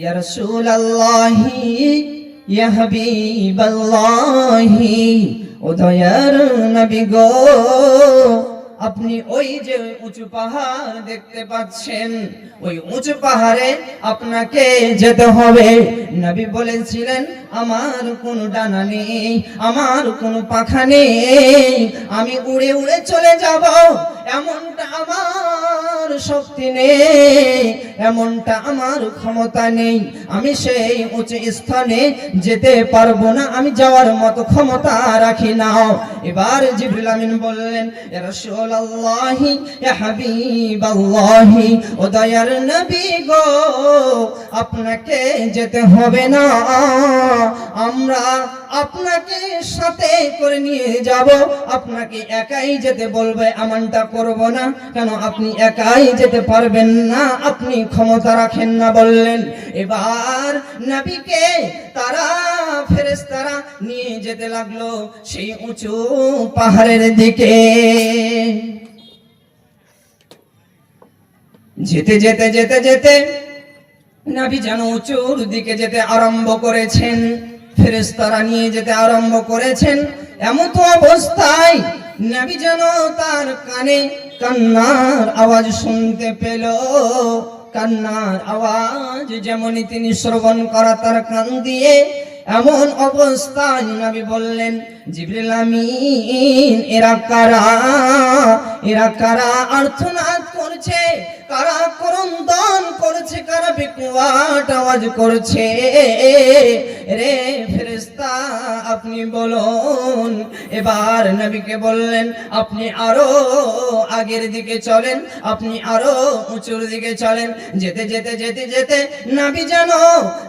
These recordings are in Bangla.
ইয়া রাসূলুল্লাহি ইয়া হাবিবাল্লাহি ও দয়ার নবী গো, আপনি ওই যে উঁচু পাহাড় দেখতে পাচ্ছেন, ওই উঁচু পাহাড়ে আপনাকে যেতে হবে। নবী বলেছিলেন, আমার কোনো ডানা নেই, আমার কোনো পাখা নেই, আমি উড়ে উড়ে চলে যাব, এমনটা আমার শক্তি নেই, এমনটা আমার ক্ষমতা নেই, আমি সেই উঁচু স্থানে যেতে পারবো না, আমি যাওয়ার মতো ক্ষমতা রাখি না। এবার জিবরিল আমিন বললেন, ইয়া রাসূলুল্লাহি ইয়া হাবিবাল্লাহি ও দয়ার নবী গো, আপনাকে যেতে হবে না, আমরা আপনাকে সাথে করে নিয়ে যাব, আপনাকে একাই যেতে বলবে, এমনটা করব না, কেন আপনি একাই যেতে পারবেন না, আপনি ক্ষমতা রাখেন না বললেন। এবার নবীকে তারা ফেরেশতারা নিয়ে যেতে লাগলো সেই উঁচু পাহাড়ের দিকে। যেতে যেতে যেতে যেতে নবী যেন উঁচুর দিকে যেতে আরম্ভ করেছেন, ফেরেশতারা নিয়ে যেতে আরম্ভ করেছেন। এমন তো অবস্থায় নবী যেন তার কানে কান্নার আওয়াজ শুনতে পেল। কান্নার আওয়াজ যেমনই তিনি শ্রবণ করা তার কান দিয়ে, এমন অবস্থায় নবী বললেন, জিবরিল আমিন, এরা কারা, এরা কারা আর্তনাদ করছে, কারা ক্রন্দন করছে, কারা বিকট আওয়াজ করছে, রে ফেরেশতা আপনি বলুন। এবার নবীকে বললেন, আপনি আরো আগের দিকে চলেন, আপনি আরো উঁচুর দিকে চলেন। যেতে যেতে যেতে যেতে নবী যেন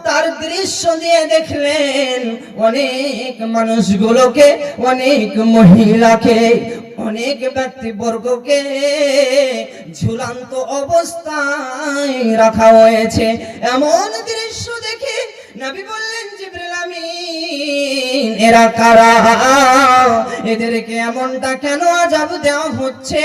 তার দৃশ্য দিয়ে দেখলেন অনেক মানুষগুলোকে, অনেক মহিলাকে, অনেক ব্যক্তিবর্গকে ঝুলন্ত অবস্থায় রাখা হয়েছে। এমন দৃশ্য দেখে নবী বললেন, জিবরিল আমিন, এরা কারা, এদেরকে এমনটা কেন আযাব দেওয়া হচ্ছে,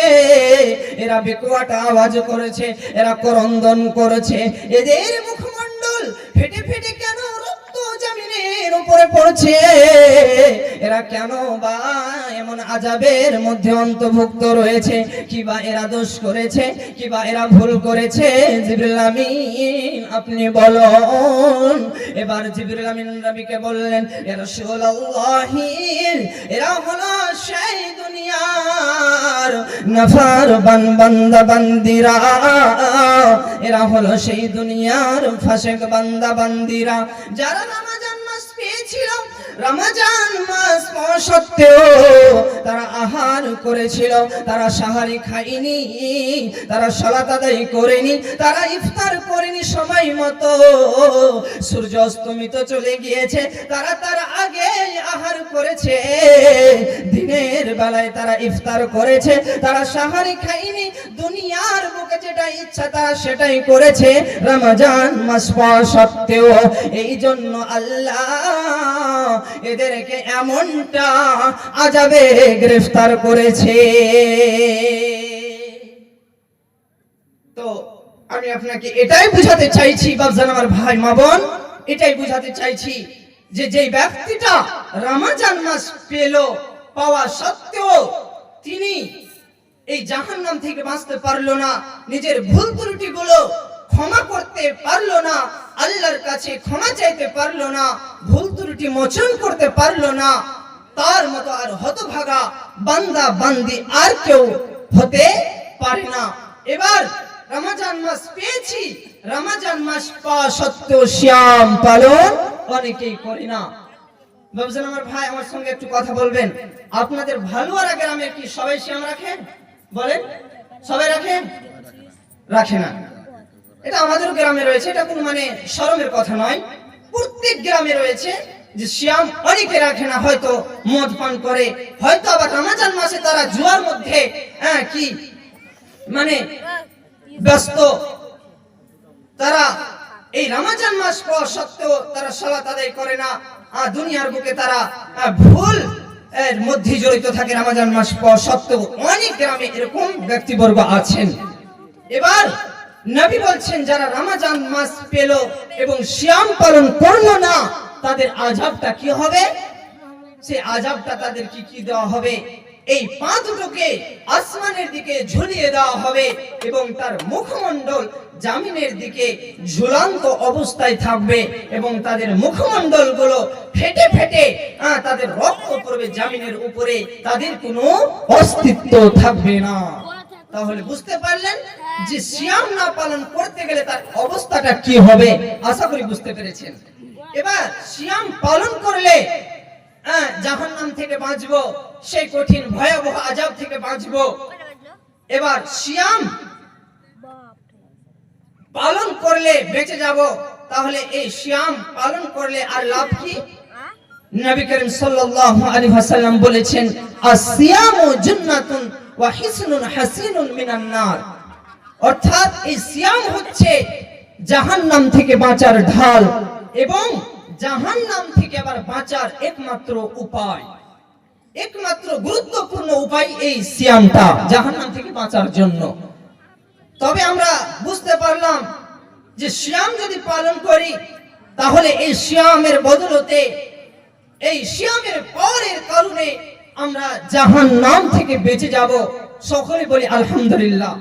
এরা বিকট আওয়াজ করেছে, এরা ক্রন্দন করেছে, এদের মুখমণ্ডল ফেটে ফেটে কেন রক্ত জমিনের উপরে পড়ছে, এরা কেন বা এমন আযাবের মধ্যে অন্তর্ভুক্ত রয়েছে, কিবা এরা দোষ করেছে, কিবা এরা ভুল করেছে, জিবরিল আমিন আপনি বলুন। এবার জিবরিল আমিন নবীকে বললেন, ইয়া রাসূলুল্লাহি, এরা হলো সেই দুনিয়ার নাফরমান বান্দা বান্দিরা, এরা হলো সেই দুনিয়ার ফাসিক বান্দা বান্দিরা, যারা রমজান মাস পেয়েছিল, রমজান মাস সত্ত্বেও তারা আহার করেছিল, তারা সাহারি খায়নি, তারা সালাত আদায় করেনি, তারা ইফতার করেনি সময় মতো, সূর্য অস্তমিত চলে গিয়েছে, তারা তার আগে আহার করেছে, দিনের বেলায় তারা ইফতার করেছে, তারা সাহারি খায়নি, দুনিয়ার বুকে যেটা ইচ্ছা তারা সেটাই করেছে রমজান মাস সত্ত্বেও। এই জন্য আল্লাহ এদেরকে এমনটা আযাবে গ্রেফতার করেছে। তো আমি আপনাকে এটাই বুঝাতে চাইছি বাপজান, আমার ভাই মা বোন, এটাই বুঝাতে চাইছি যে যেই ব্যক্তিটা রমজান মাস পাওয়া সত্ত্বেও তিনি এই জাহান্নাম থেকে বাঁচতে পারলো না, নিজের ভুল ত্রুটিগুলো ক্ষমা করতে পারলো না, আল্লাহর কাছে ক্ষমা চাইতে পারলো না, ভুল ত্রুটি মোচন করতে পারলো না, তার মতো আর হতভাগা বান্দা বান্দি আর কেউ হতে পারে না। এবার রমজান মাস পেয়েছি, রমজান মাস পাওয়া সত্ত্বেও সিয়াম পালন অনেকেই করে না। বাবজান আমার ভাই, আমার সঙ্গে একটু কথা বলবেন। আপনাদের ভালুয়ারা গ্রামে কি সবাই সিয়াম রাখেন? বলেন, সবাই রাখেন? রাখে না। এটা আমাদের গ্রামে রয়েছে, এটা কোনো মানে শরমের কথা নয়, প্রত্যেক গ্রামে রয়েছে যে সিয়াম অনেকে রাখে না, হয়তো মদ পান করে, হয়তো আবার রমজান মাসে তারা জুয়ার মধ্যে কি মানে ব্যস্ত, তারা এই রমজান মাস পাওয়া সত্ত্বেও তারা সালাত আদায় করে না, দুনিয়ার বুকে তারা ভুল এর মধ্যে জড়িত থাকে রমজান মাস পাওয়া সত্ত্বেও। অনেক গ্রামে এরকম ব্যক্তিবর্গ আছেন। এবার নবী বলছেন যারা রমজান মাস পেল এবং সিয়াম পালন করলো না তাদের আযাবটা কি হবে? সেই আযাবটা তাদের কি দেওয়া হবে? এই পা দুটোকে আসমানের দিকে ঝুলিয়ে দেওয়া হবে এবং তার মুখমণ্ডল জামিনের দিকে ঝুলন্ত অবস্থায় থাকবে এবং তাদের মুখমণ্ডল গুলো ফেটে ফেটে তাদের রক্ত পড়বে জামিনের উপরে, তাদের কোনো অস্তিত্ব থাকবে না। তাহলে বুঝতে পারলেন যে সিয়াম না পালন করতে গেলে তার অবস্থাটা কি হবে? আশা করি বুঝতে পেরেছেন। এবার সিয়াম পালন করলে জাহান্নাম থেকে বাঁচবো, সেই কঠিন ভয়াবহ আযাব থেকে বাঁচবো। এবার সিয়াম পালন করলে বেঁচে যাব, তাহলে এই সিয়াম পালন করলে আর লাভ কি? নবী করিম সাল্লাল্লাহু আলাইহি ওয়াসাল্লাম বলেছেন আসিয়ামু জান্নাতুন ওয়া হিসনুন হাসিনুন মিনান নার। অর্থাৎ এই সিয়াম হচ্ছে জাহান্নাম থেকে বাঁচার ঢাল এবং জাহান্নাম থেকে আবার বাঁচার একমাত্র উপায়, একমাত্র গুরুত্বপূর্ণ উপায় এই সিয়ামটা জাহান্নাম থেকে বাঁচার জন্য। তবে আমরা বুঝতে পারলাম যে সিয়াম যদি পালন করি তাহলে এই সিয়ামের বদলতে, এই সিয়ামের পাওয়ারের কারণে আমরা জাহান্নাম থেকে বেঁচে যাব। সকলে বলি আলহামদুলিল্লাহ।